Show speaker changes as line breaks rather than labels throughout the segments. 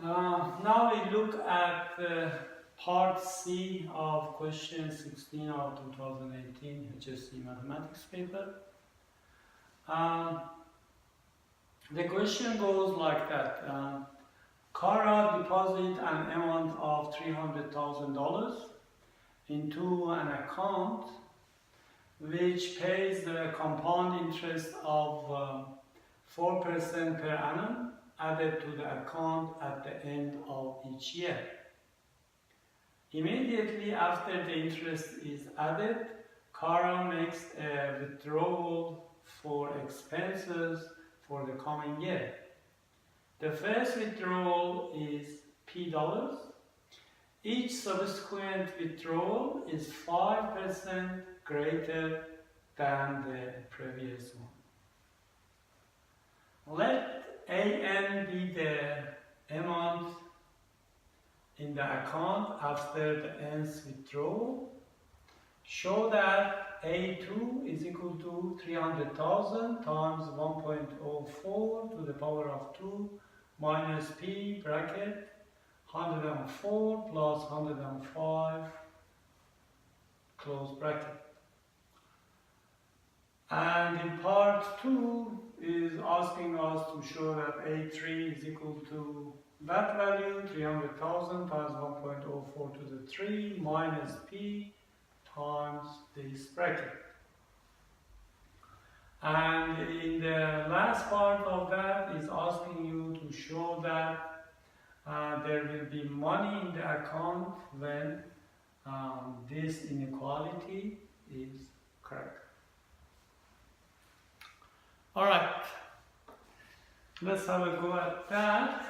Now we look at part C of question 16 of 2018 HSC mathematics paper. The question goes like that. Kara deposit an amount of $300,000 into an account which pays the compound interest of 4% per annum added to the account at the end of each year. Immediately after the interest is added, Kara makes a withdrawal for expenses for the coming year. The first withdrawal is P dollars. Each subsequent withdrawal is 5% greater than the previous one. Let AN be the amount in the account after the nth withdrawal. Show that A2 is equal to 300,000 times 1.04 to the power of 2 minus P bracket 104 plus 105 close bracket. And in part 2 is asking us to show that A3 is equal to that value, 300,000 times 1.04 to the 3 minus P times this bracket. And in the last part of that is asking you to show that there will be money in the account when this inequality is correct. Alright, let's have a go at that.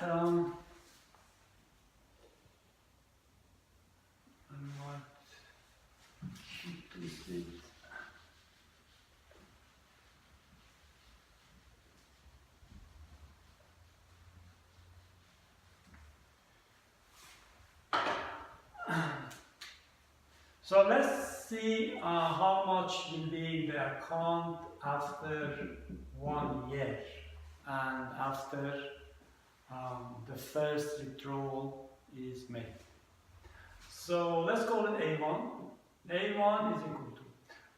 So let's see how much will be in the account after 1 year and after the first withdrawal is made. So let's call it A1. A1 is equal to,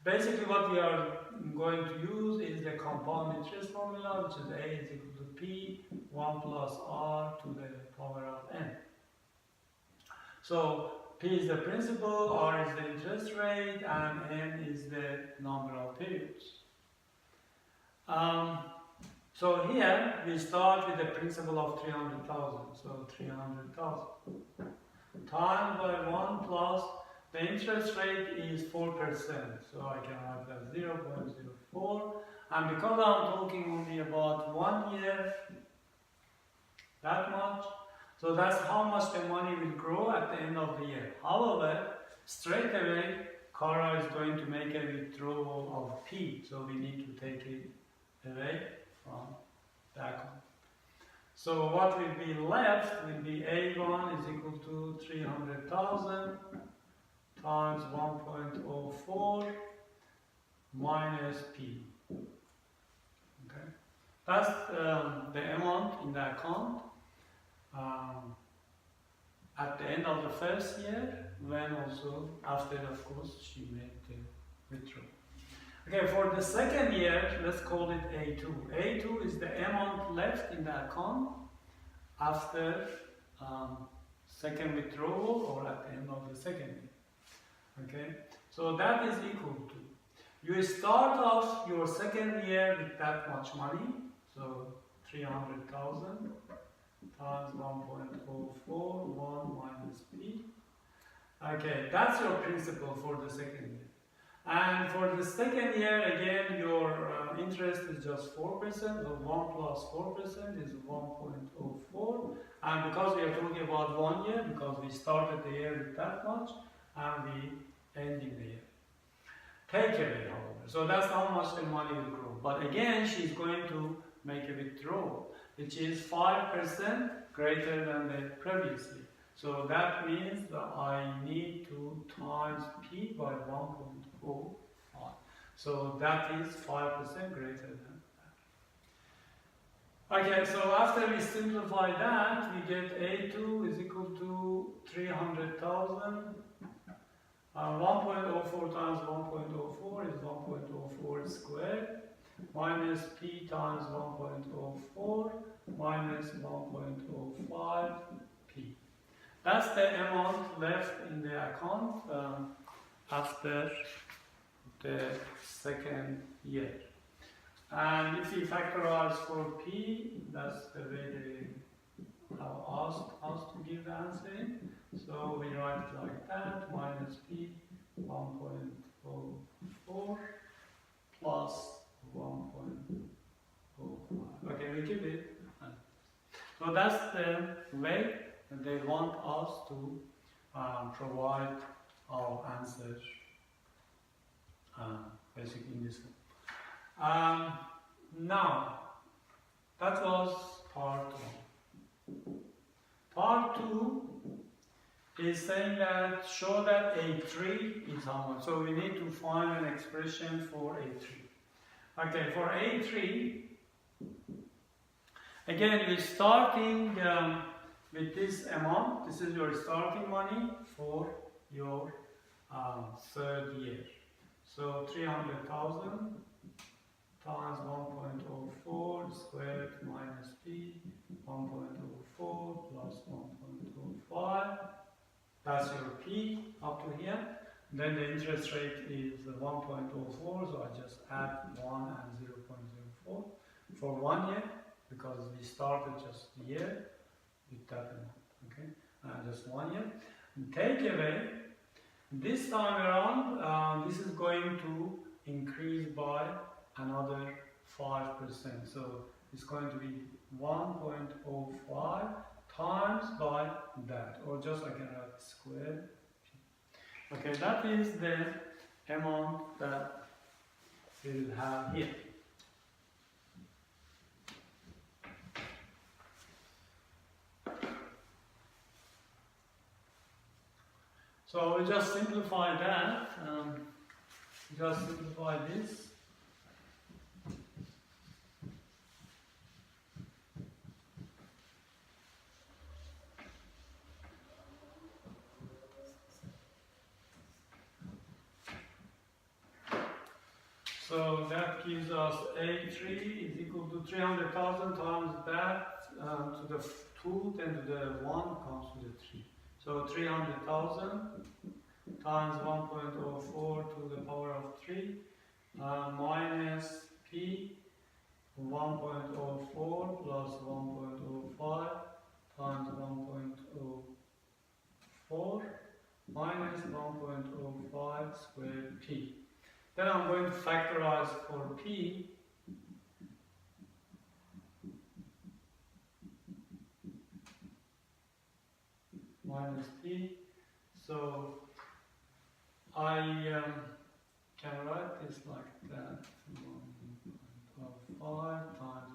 basically what we are going to use is the compound interest formula, which is A is equal to P 1 plus R to the power of n. So P is the principal, R is the interest rate, and N is the number of periods. So here we start with the principal of 300,000. So 300,000 times by 1 plus the interest rate is 4%. So I can write that 0.04. And because I'm talking only about 1 year, that much. So that's how much the money will grow at the end of the year. However, straight away, Kara is going to make a withdrawal of P. So we need to take it away from the account. So what will be left will be A1 is equal to 300,000 times 1.04 minus P. Okay, that's the amount in the account at the end of the first year, when also after, of course, she made the withdrawal. Okay, for the second year, let's call it A2. A2 is the amount left in the account after second withdrawal or at the end of the second year. Okay, so that is equal to, you start off your second year with that much money, so 300,000 times 1.04, 1 minus P. Okay, that's your principal for the second year. And for the second year, again, your interest is just 4%, so 1 plus 4% is 1.04. And because we are talking about 1 year, because we started the year with that much, and we ending the year. Take away, however. So that's how much the money will grow. But again, she's going to make a withdrawal, which is 5% greater than the previous year. So that means that I need to times P by 1.05. So that is 5% greater than Okay, so after we simplify that, we get A2 is equal to 300,000. 1.04 times 1.04 is 1.04 squared minus P times 1.04 minus 1.05 P. That's the amount left in the account after the second year. And if we factorize for P, that's the way they have asked us to give the answer in. So we write it like that, minus P 1.04 plus 1.05. Okay, we keep it. So that's the way that they want us to provide our answer basically in this one. Now, that was part 1. Part 2 is saying that show that A3 is how much. So we need to find an expression for A3. Okay, for A3, again we're starting with this amount. This is your starting money for your third year. So 300,000 times 1.04 squared minus P 1.04 plus 1.05. That's your P up to here. Then the interest rate is 1.04, so I just add 1 and 0.04 for 1 year because we started just the year with that amount. Okay, just 1 year. And take away. This time around, this is going to increase by another 5%. So it's going to be 1.05 times by that, or just I can write squared. Okay, that is the amount that we will have here. So we just simplify that. Just simplify this. So that gives us A3 is equal to 300,000 times that to the 2, then to the 1 comes to the 3. So 300,000 times 1.04 to the power of 3 minus P 1.04 plus 1.05 times 1.04 minus 1.05 squared P. Then I'm going to factorize for P. Minus P. So I can write this like that. 1.05 times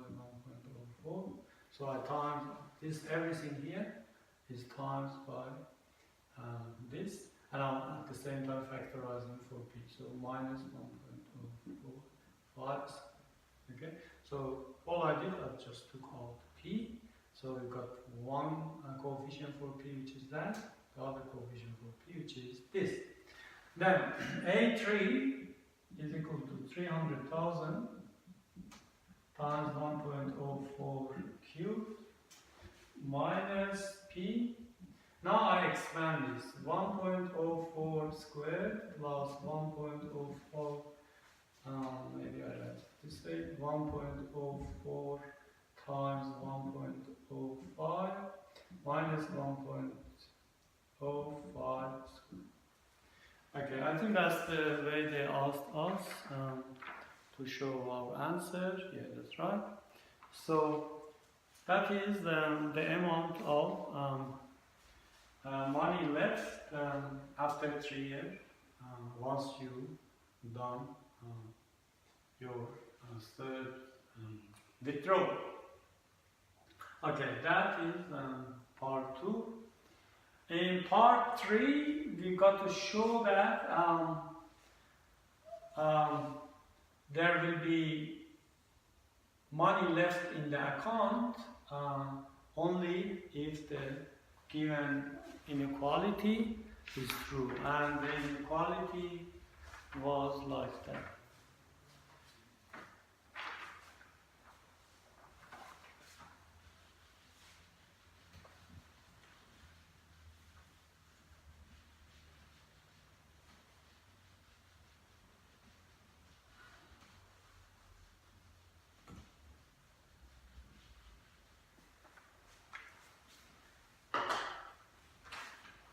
1.04. So I times this, everything here is times by this. And I'm at the same time factorizing for P. So minus 1.05. Okay. So all I did, I just took out P. So we've got one coefficient for P, which is that. The other coefficient for P, which is this. Then A3 is equal to 300,000 times 1.04 cubed minus P. Now I expand this. 1.04 squared plus 1.04, maybe I write this way, 1.04 times 1.05 minus 1.05 squared. Okay, I think that's the way they asked us to show our answer. Yeah, that's right. So that is the amount of money left after 3 years once you done your third withdrawal. Okay, that is part 2. In part 3, we've got to show that there will be money left in the account only if the given inequality is true, and the inequality was like that.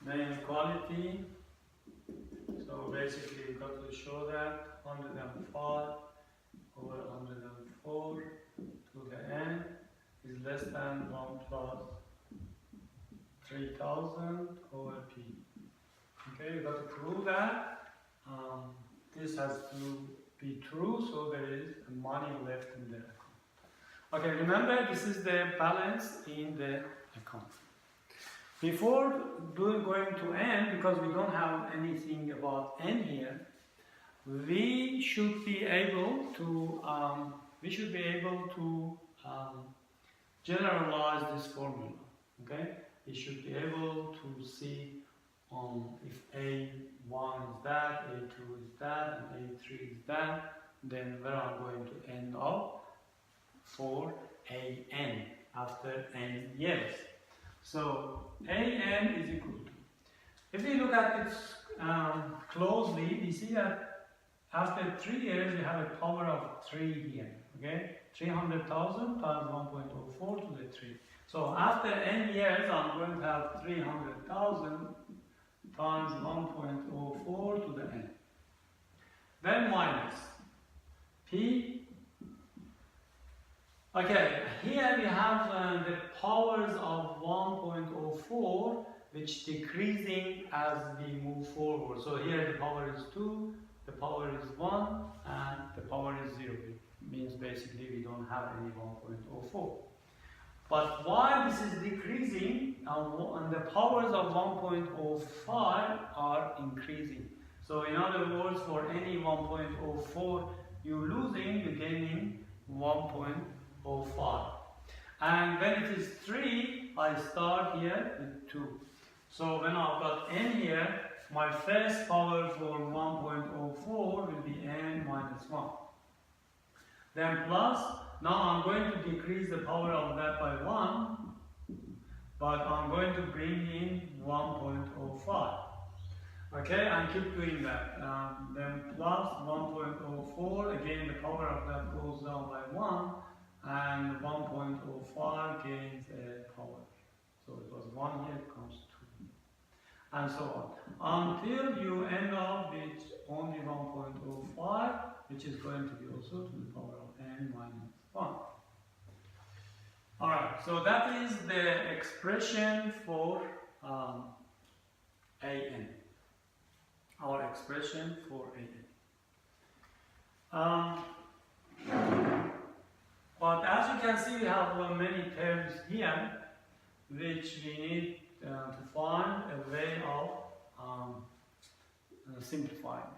The inequality, so basically you've got to show that 105 over 104 to the n is less than 1 plus 3000 over p. Okay, you've got to prove that this has to be true, so there is money left in the account. Okay, remember this is the balance in the account. Before going to n, because we don't have anything about n here, we should be able to generalize this formula. Okay, we should be able to see if A1 is that, A2 is that, and A3 is that, then where I'm going to end up for AN after n years. So AN is equal to, if we look at it closely, we see that after 3 years we have a power of 3 here. Okay, 300,000 times 1.04 to the 3. So after n years I'm going to have 300,000 times 1.04 to the n. Then minus P. Okay, here we have the powers of 1.04, which decreasing as we move forward. So here the power is 2, the power is 1, and the power is 0. It means basically we don't have any 1.04. But why this is decreasing and the powers of 1.05 are increasing. So in other words, for any 1.04 you're losing, you're gaining 1.05. And when it is 3, I start here with 2. So when I've got n here, my first power for 1.04 will be n minus 1. Then plus, now I'm going to decrease the power of that by 1, but I'm going to bring in 1.05. Okay, and keep doing that. Then plus 1.04, again the power of that goes down by 1, and 1.05 gains a power. So it was 1 here, it becomes 2. And so on. Until you end up with only 1.05, which is going to be also to the power of n minus 1. Alright, so that is the expression for AN. Our expression for AN. But as you can see, we have many terms here which we need to find a way of simplifying.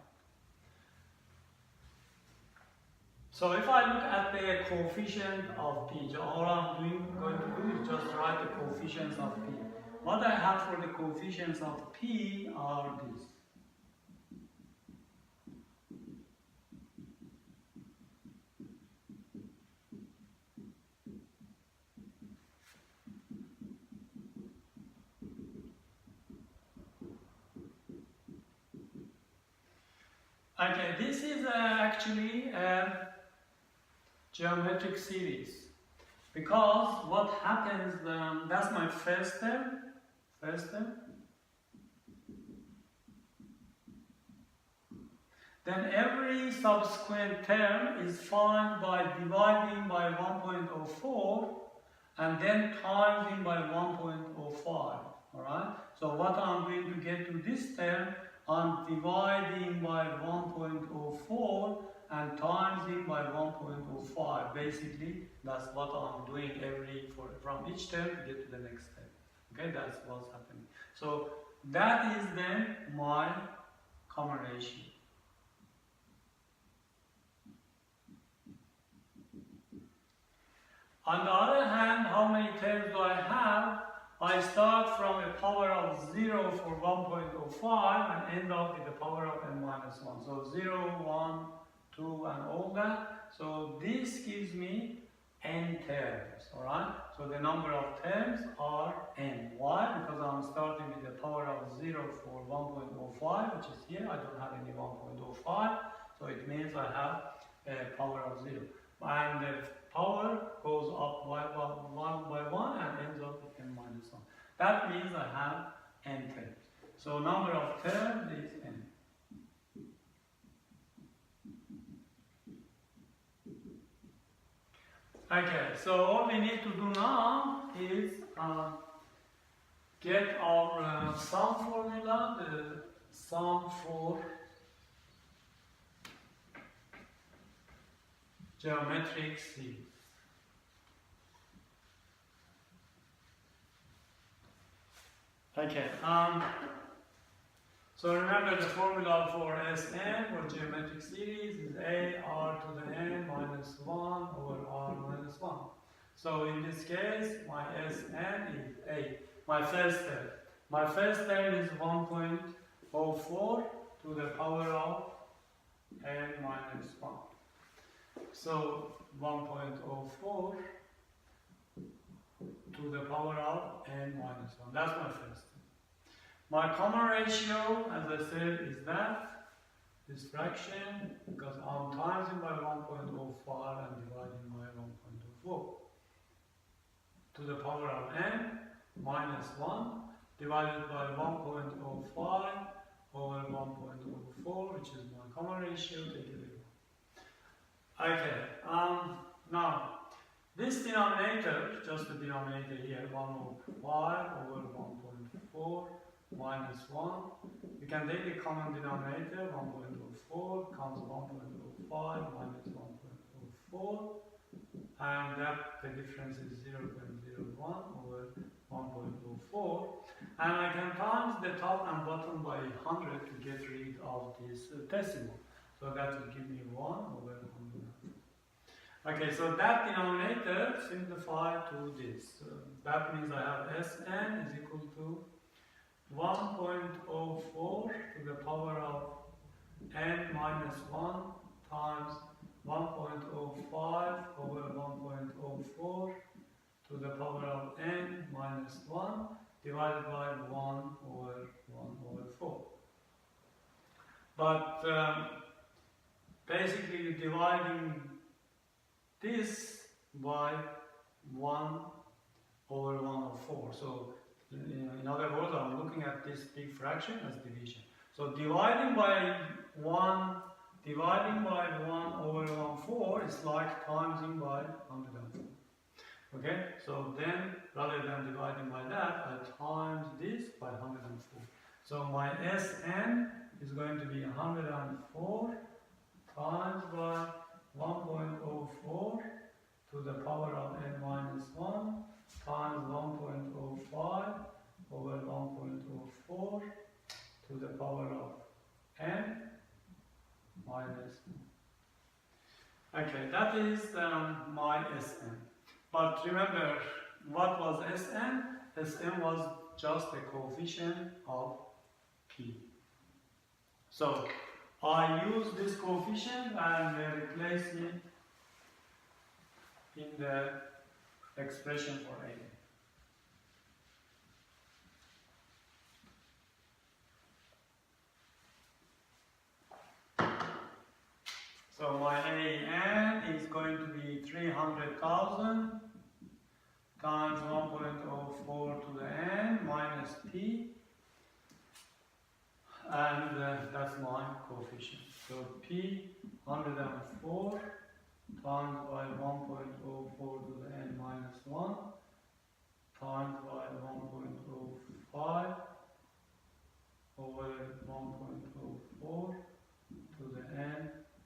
So if I look at the coefficient of p, all I'm going to do is just write the coefficients of p. What I have for the coefficients of p are these. Okay, this is actually a geometric series, because what happens, that's my first term, then every subsequent term is found by dividing by 1.04 and then timesing by 1.05, alright? So what I'm going to get to this term, I'm dividing by 1.04 and timesing by 1.05. Basically, that's what I'm doing from each term to get to the next term. Okay, that's what's happening. So that is then my common ratio. On the other hand, how many terms do I have? I start from a power of 0 for 1.05 and end up with the power of n minus 1. So 0, 1, 2 and all that. So this gives me n terms, alright? So the number of terms are n. Why? Because I'm starting with the power of 0 for 1.05, which is here. I don't have any 1.05. So it means I have a power of 0. And the power goes up by 1 and ends up with n minus 1. That means I have n terms. So number of terms is n. Okay, so all we need to do now is get our sum formula, the sum for geometric series. Okay, so remember the formula for Sn for geometric series is a r to the n minus 1 over r minus 1. So in this case, my Sn is a. My first term is 1.04 to the power of n minus 1. So 1.04 to the power of n minus 1. That's my first term. My common ratio, as I said, is this fraction, because I'm timesing by 1.05 and dividing by 1.04 to the power of n minus 1 divided by 1.05 over 1.04, which is my common ratio. Take it away. Okay, now this denominator, just the denominator here, 105 over 1.4 minus 1. You can take the common denominator, 1.04 comes 1.05 minus 1.04, and that the difference is 0.01 over 1.04. And I can times the top and bottom by 100 to get rid of this decimal. So that will give me 1 over 100. Okay, so that denominator simplified to this. That means I have Sn is equal to 1.04 to the power of n minus 1 times 1.05 over 1.04 to the power of n minus 1 divided by 1 over 4. But basically you're dividing this by 1 over 1 over 4. So in other words, I'm looking at this big fraction as division. So dividing by 1 over 1/4 is like timesing by 104. Okay, so then rather than dividing by that, I times this by 104. So my Sn is going to be 104 times by 1.04 to the power of n minus 1 times 1.05 over 1.04 to the power of n minus 1. Okay, that is my Sn. But remember, what was Sn? Sn was just a coefficient of P. So I use this coefficient and replace it in the expression for A. So my AN is going to be 300,000 times 1.04 to the n minus P, and that's my coefficient. So P 104 times by 1.04 to the n minus 1 times by 1.05 over 1.04 to the n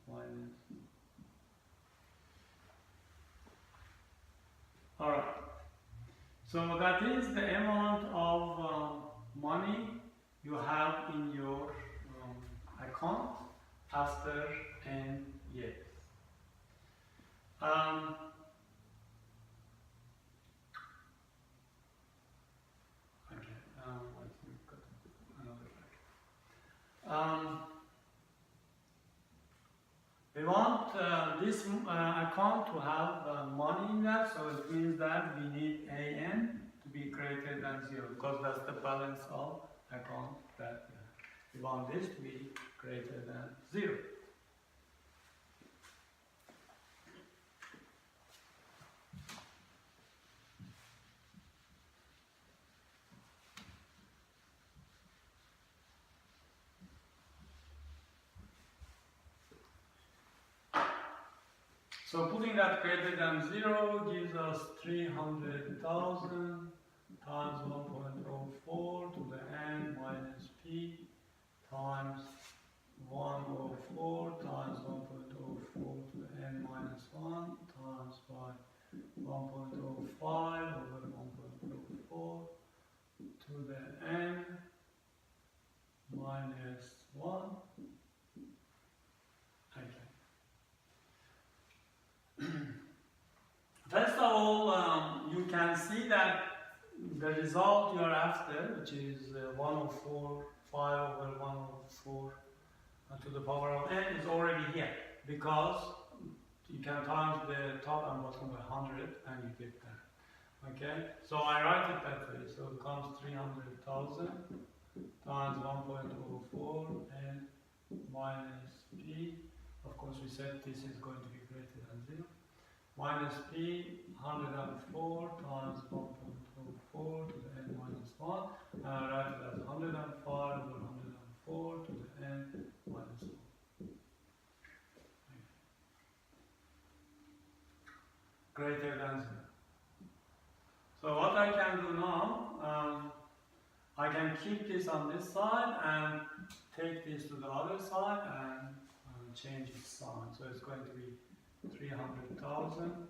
minus. Alright, so that is the amount of money you have in your account after n years. we want this account to have money in that, so it means that we need AN to be greater than 0, because that's the balance of account that we want this to be greater than 0. So putting that greater than 0 gives us 300,000 times 1.04 to the n minus p times 104 times 1.04 to the n minus 1 times by 1.05 over 1.04 to the n minus 1. Okay. First of all, you can see that the result you are after, which is 104, 5 over 104 to the power of n, is already here, because you can times the top and bottom by 100 and you get that. Okay, so I write it that way. So it comes 300,000 times 1.04 n minus p. Of course, we said this is going to be greater than 0. Minus p, 104 times 1.04 to the n minus 1. And I write it as 105 over 104 to the n minus 1. Greater than 0. So what I can do now, I can keep this on this side and take this to the other side and change its sign. So it's going to be 300,000,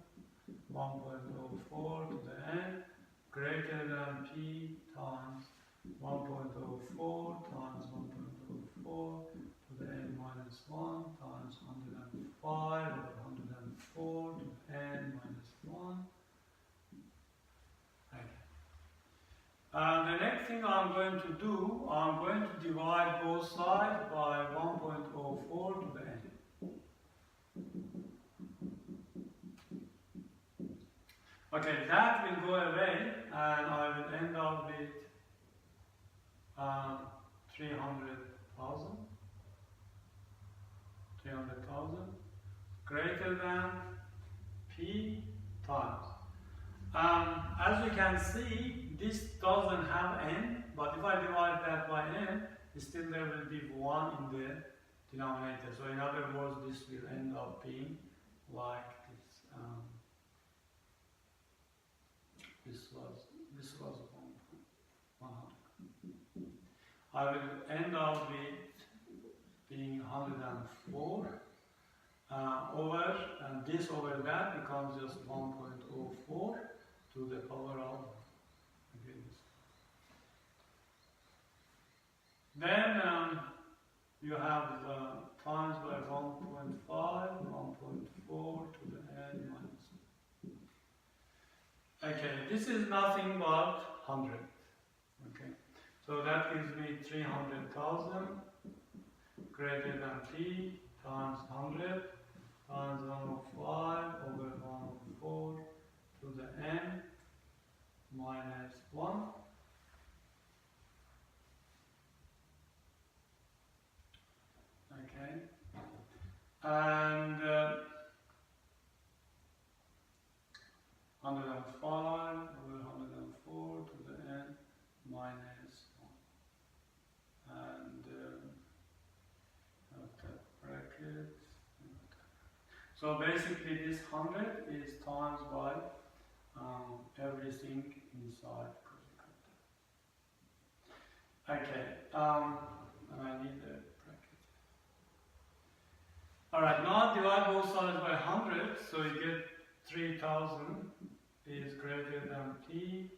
1.04 to the n, greater than p times 1.04 times 1.04 to the n minus 1 times 105 over 104 to the n minus 1. Okay. The next thing I'm going to do, I'm going to divide both sides by 1.04 to the n. Okay, that will go away and I will end up with 300,000 greater than p times. As you can see, this doesn't have n, but if I divide that by n, still there will be 1 in the denominator. So in other words, this will end up being like this. This was 100. I will end up with being 104 over, and this over that becomes just 1.04 to the power of. Then you have times by 1.5, 1.4 to the n minus. Okay, this is nothing but 100. Okay, so that gives me 300,000 greater than p times 100 times 105 over 104 to the n minus 1. Okay, and 105 over 104 to the n minus 1. And okay, bracket. So basically this 100 is times by everything inside. Okay, and I need the bracket. Alright, now divide both sides by 100, so you get 3,000 is greater than p,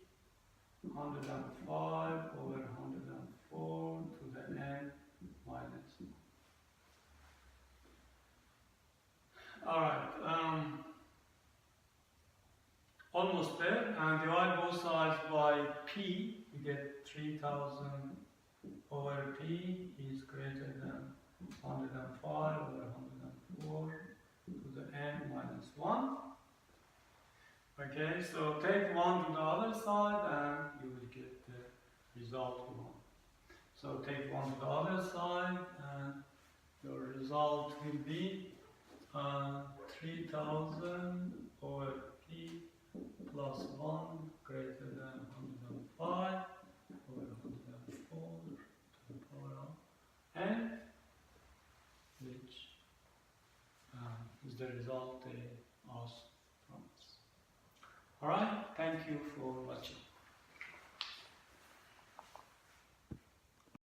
105 over 104 to the n minus 1. Alright, almost there, and divide both sides by p, you get 3,000 over P is greater than 105 over 104 to the n minus 1. Okay, so take 1 to the other side and you will get the result you want. So take 1 to the other side and your result will be 3000 over P plus 1 greater than 105 over 104 to the power of n, which is the result they asked from us. Alright, thank you for watching.